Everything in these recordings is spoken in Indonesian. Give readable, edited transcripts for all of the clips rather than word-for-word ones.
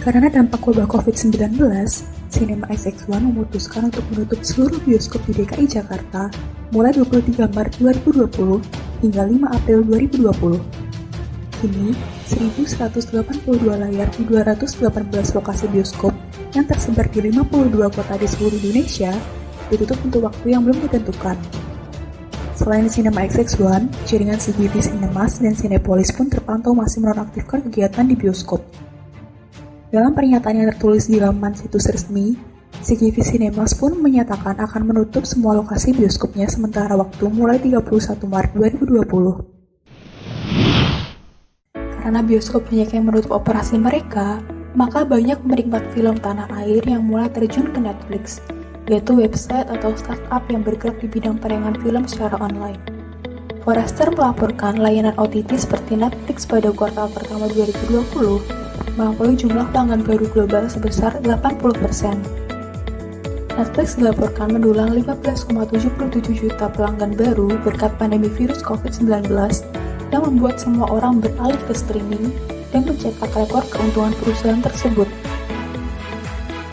Karena dampak wabah COVID-19, Cinema XX1 memutuskan untuk menutup seluruh bioskop di DKI Jakarta mulai 23 Maret 2020 hingga 5 April 2020. Kini, 1.182 layar di 218 lokasi bioskop yang tersebar di 52 kota di seluruh Indonesia ditutup untuk waktu yang belum ditentukan. Selain Cinema XX1, jaringan CGV Cinemas dan Cinepolis pun terpantau masih menonaktifkan kegiatan di bioskop. Dalam pernyataan yang tertulis di laman situs resmi, CGV Cinemas pun menyatakan akan menutup semua lokasi bioskopnya sementara waktu mulai 31 Maret 2020. Karena bioskop banyak yang menutup operasi mereka, maka banyak penikmat film tanah air yang mulai terjun ke Netflix, yaitu website atau startup yang bergerak di bidang penayangan film secara online. Forrester melaporkan layanan OTT seperti Netflix pada kuartal pertama 2020 melampaui jumlah pelanggan baru global sebesar 80%. Netflix dilaporkan mendulang 15,77 juta pelanggan baru berkat pandemi virus COVID-19 yang membuat semua orang beralih ke streaming dan mencetak rekor keuntungan perusahaan tersebut.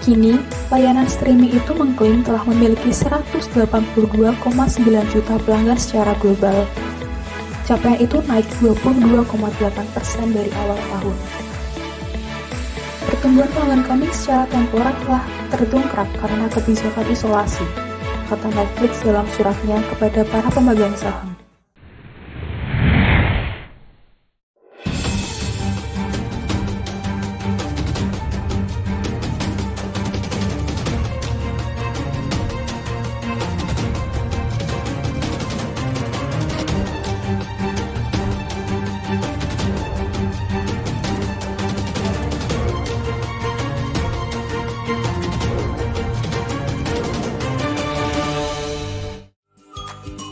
Kini, layanan streaming itu mengklaim telah memiliki 182,9 juta pelanggan secara global. Capaian itu naik 22,8% dari awal tahun. Pertumbuhan pelanggan kami secara temporer telah terdongkrak karena kebijakan isolasi, kata Netflix dalam suratnya kepada para pemegang saham.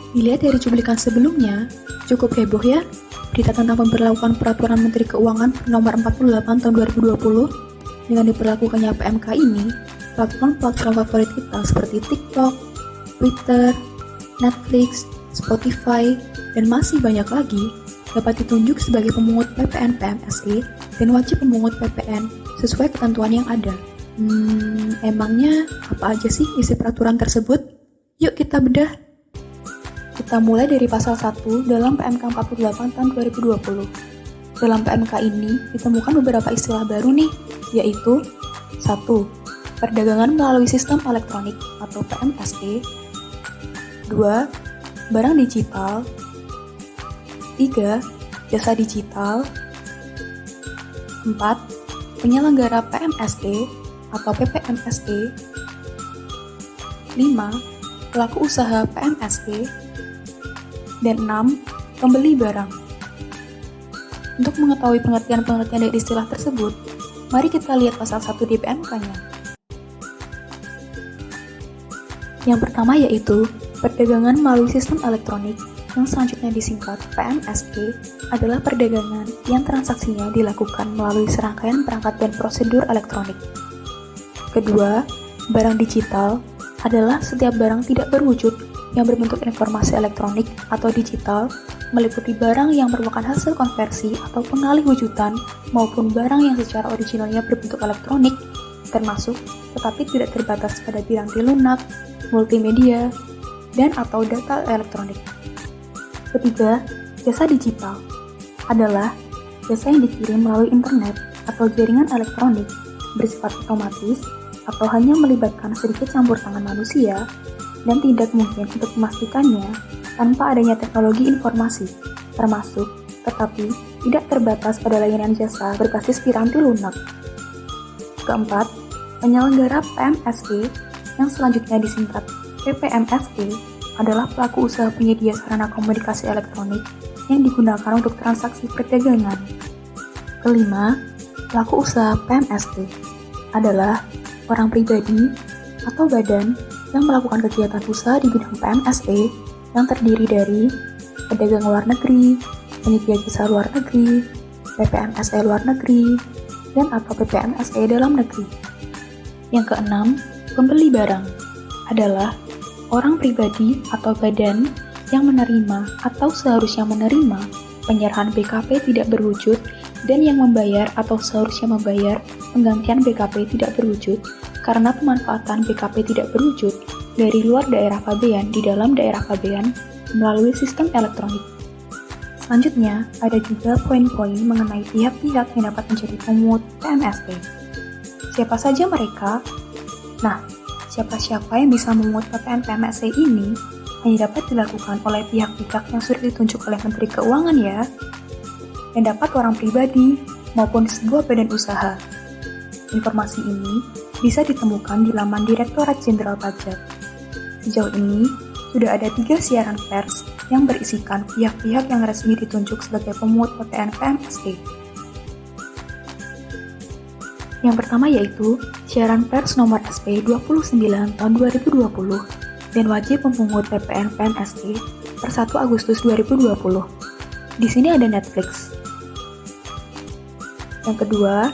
Dilihat dari cuplikan sebelumnya, cukup heboh ya berita tentang pemberlakuan Peraturan Menteri Keuangan Nomor 48 Tahun 2020 dengan diberlakukannya PMK ini. Platform-platform favorit kita seperti TikTok, Twitter, Netflix, Spotify, dan masih banyak lagi dapat ditunjuk sebagai pemungut PPN PMSE dan wajib memungut PPN sesuai ketentuan yang ada. Emangnya apa aja sih isi peraturan tersebut? Yuk kita bedah. Kita mulai dari pasal 1 dalam PMK 48 tahun 2020. Dalam PMK ini ditemukan beberapa istilah baru nih, yaitu 1. Perdagangan melalui sistem elektronik atau PMSE. 2. Barang digital. 3. Jasa digital. 4. Penyelenggara PMSE atau PPMSE. 5. Pelaku usaha PMSE. Dan 6. Pembeli barang. Untuk mengetahui pengertian-pengertian dari istilah tersebut, mari kita lihat pasal 1 di PMK-nya. Yang pertama yaitu perdagangan melalui sistem elektronik, yang selanjutnya disingkat PMSE, adalah perdagangan yang transaksinya dilakukan melalui serangkaian perangkat dan prosedur elektronik. Kedua, barang digital adalah setiap barang tidak berwujud yang berbentuk informasi elektronik atau digital, meliputi barang yang merupakan hasil konversi atau pengalih wujudan maupun barang yang secara originalnya berbentuk elektronik, termasuk tetapi tidak terbatas pada piranti lunak, multimedia, dan atau data elektronik. Ketiga, jasa digital adalah jasa yang dikirim melalui internet atau jaringan elektronik bersifat otomatis atau hanya melibatkan sedikit campur tangan manusia dan tidak mungkin untuk memastikannya tanpa adanya teknologi informasi, termasuk tetapi tidak terbatas pada layanan jasa berbasis piranti lunak. Keempat, penyelenggara PMSE yang selanjutnya disingkat PPMSE adalah pelaku usaha penyedia sarana komunikasi elektronik yang digunakan untuk transaksi perdagangan. Kelima, pelaku usaha PMSE adalah orang pribadi atau badan yang melakukan kegiatan usaha di bidang PMSE yang terdiri dari pedagang luar negeri, penyedia jasa luar negeri, PPMSE luar negeri, dan atau PPMSE dalam negeri. Yang keenam, pembeli barang adalah orang pribadi atau badan yang menerima atau seharusnya menerima penyerahan BKP tidak berwujud dan yang membayar atau seharusnya membayar penggantian BKP tidak berwujud karena pemanfaatan BKP tidak berwujud dari luar daerah pabean di dalam daerah pabean melalui sistem elektronik. Selanjutnya, ada juga poin-poin mengenai pihak-pihak yang dapat menjadi pemungut PMSE. Siapa saja mereka? Nah, siapa-siapa yang bisa memungut PPN PMSE ini hanya dapat dilakukan oleh pihak-pihak yang sudah ditunjuk oleh Menteri Keuangan ya, yang dapat orang pribadi maupun sebuah badan usaha. Informasi ini bisa ditemukan di laman Direktorat Jenderal Pajak. Sejauh ini, sudah ada 3 siaran pers yang berisikan pihak-pihak yang resmi ditunjuk sebagai pemungut PPN PMSE. Yang pertama yaitu siaran pers nomor SP 29 tahun 2020 dan wajib memungut PPN PMSE per 1 Agustus 2020. Di sini ada Netflix. Yang kedua,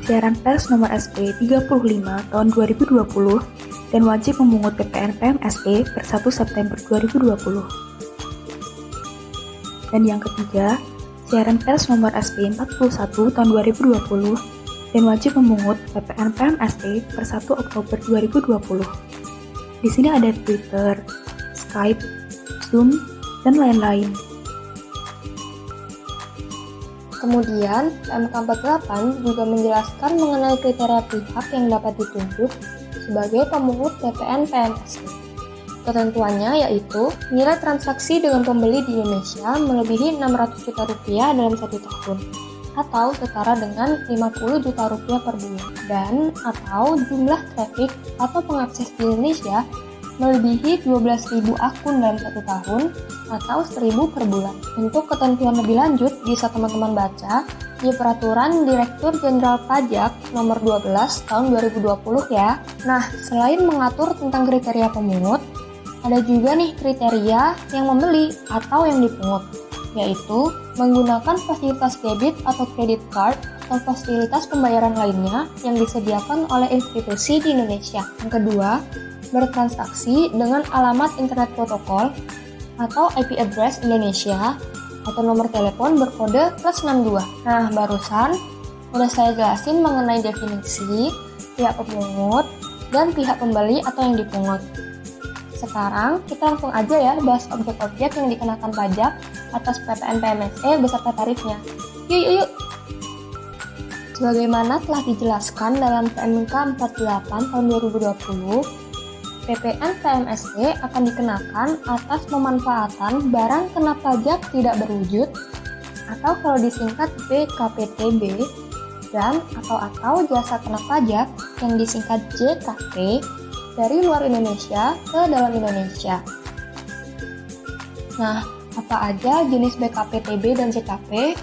siaran pers nomor SP 35 tahun 2020 dan wajib memungut PPN PMSE per 1 September 2020. Dan yang ketiga, siaran pers nomor SP 41 tahun 2020 dan wajib memungut PPN PMSE per 1 Oktober 2020. Di sini ada Twitter, Skype, Zoom, dan lain-lain. Kemudian, PMK 48 juga menjelaskan mengenai kriteria pihak yang dapat ditunjuk sebagai pemungut PPN PMSE. Ketentuannya yaitu nilai transaksi dengan pembeli di Indonesia melebihi 600 juta rupiah dalam 1 tahun atau setara dengan 50 juta rupiah per bulan dan atau jumlah traffic atau pengakses di Indonesia melebihi 12.000 akun dalam 1 tahun atau 1.000 per bulan. Untuk ketentuan lebih lanjut bisa teman-teman baca di Peraturan Direktur Jenderal Pajak Nomor 12 Tahun 2020 ya. Nah, selain mengatur tentang kriteria pemungut, ada juga nih kriteria yang membeli atau yang dipungut, yaitu menggunakan fasilitas debit atau credit card atau fasilitas pembayaran lainnya yang disediakan oleh institusi di Indonesia. Yang kedua, bertransaksi dengan alamat internet protokol atau IP address Indonesia atau nomor telepon berkode +62. Nah, barusan udah saya jelasin mengenai definisi, pihak pemungut, dan pihak pembeli atau yang dipungut. Sekarang kita langsung aja ya bahas objek-objek yang dikenakan pajak atas PPN PMSE beserta tarifnya. Yuk. Sebagaimana telah dijelaskan dalam PMK 48 tahun 2020, PPN PMSE akan dikenakan atas pemanfaatan barang kena pajak tidak berwujud atau kalau disingkat BKPTB dan atau jasa kena pajak yang disingkat JKP dari luar Indonesia ke dalam Indonesia. Nah, apa aja jenis BKPTB dan JKP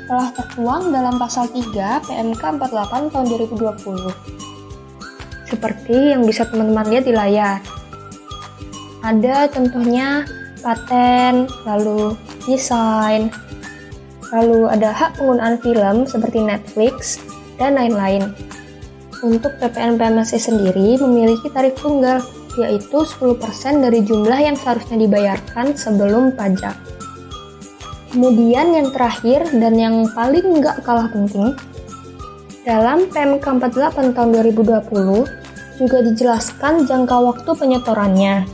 telah tertuang dalam pasal 3 PMK 48 tahun 2020. Seperti yang bisa teman-teman lihat di layar. Ada contohnya paten, lalu desain, lalu ada hak penggunaan film seperti Netflix, dan lain-lain. Untuk PPN PMSE sendiri memiliki tarif tunggal, yaitu 10% dari jumlah yang seharusnya dibayarkan sebelum pajak. Kemudian yang terakhir dan yang paling nggak kalah penting, dalam PMK 48 tahun 2020 juga dijelaskan jangka waktu penyetorannya,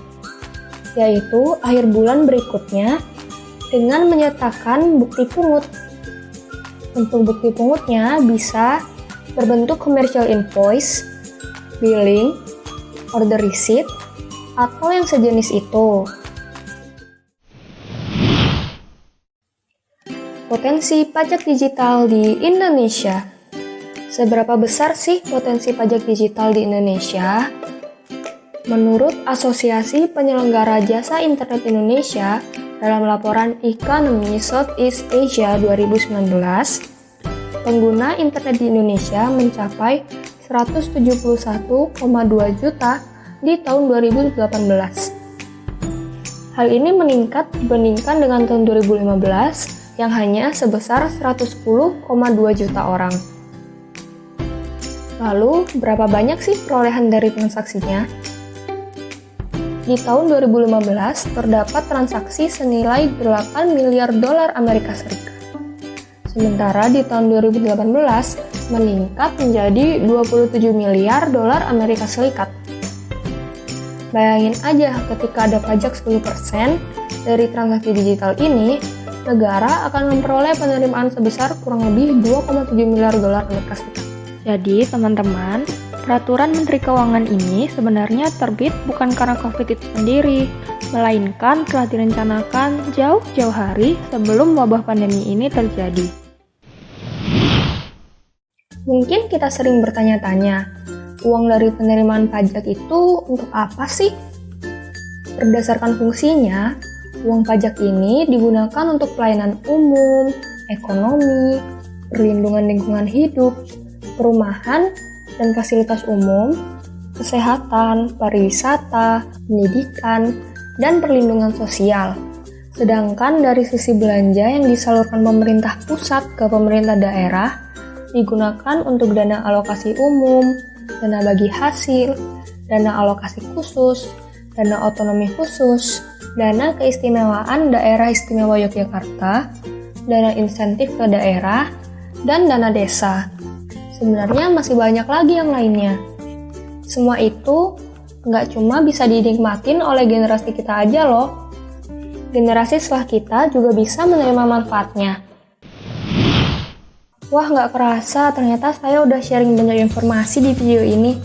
yaitu akhir bulan berikutnya dengan menyertakan bukti pungut. Untuk bukti pungutnya bisa berbentuk commercial invoice, billing, order receipt, atau yang sejenis itu. Potensi pajak digital di Indonesia. Seberapa besar sih potensi pajak digital di Indonesia? Menurut Asosiasi Penyelenggara Jasa Internet Indonesia dalam laporan Economy Southeast Asia 2019, pengguna internet di Indonesia mencapai 171,2 juta di tahun 2018. Hal ini meningkat dibandingkan dengan tahun 2015 yang hanya sebesar 110,2 juta orang. Lalu, berapa banyak sih perolehan dari transaksinya? Di tahun 2015 terdapat transaksi senilai 8 miliar dolar Amerika Serikat. Sementara di tahun 2018 meningkat menjadi 27 miliar dolar Amerika Serikat. Bayangin aja ketika ada pajak 10% dari transaksi digital ini, negara akan memperoleh penerimaan sebesar kurang lebih 2,7 miliar dolar Amerika Serikat. Jadi teman-teman, peraturan Menteri Keuangan ini sebenarnya terbit bukan karena COVID itu sendiri, melainkan telah direncanakan jauh-jauh hari sebelum wabah pandemi ini terjadi. Mungkin kita sering bertanya-tanya, uang dari penerimaan pajak itu untuk apa sih? Berdasarkan fungsinya, uang pajak ini digunakan untuk pelayanan umum, ekonomi, perlindungan lingkungan hidup, perumahan dan fasilitas umum, kesehatan, pariwisata, pendidikan, dan perlindungan sosial. Sedangkan dari sisi belanja yang disalurkan pemerintah pusat ke pemerintah daerah, digunakan untuk dana alokasi umum, dana bagi hasil, dana alokasi khusus, dana otonomi khusus, dana keistimewaan daerah istimewa Yogyakarta, dana insentif ke daerah, dan dana desa. Sebenarnya masih banyak lagi yang lainnya. Semua itu nggak cuma bisa dinikmatin oleh generasi kita aja loh. Generasi setelah kita juga bisa menerima manfaatnya. Wah, nggak kerasa ternyata saya udah sharing banyak informasi di video ini.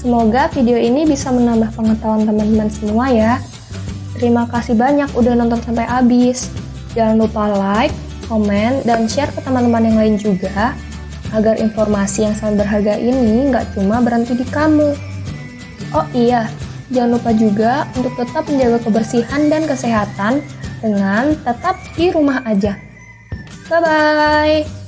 Semoga video ini bisa menambah pengetahuan teman-teman semua ya. Terima kasih banyak udah nonton sampai habis. Jangan lupa like, komen, dan share ke teman-teman yang lain juga, agar informasi yang sangat berharga ini nggak cuma berhenti di kamu. Oh iya, jangan lupa juga untuk tetap menjaga kebersihan dan kesehatan dengan tetap di rumah aja. Bye-bye!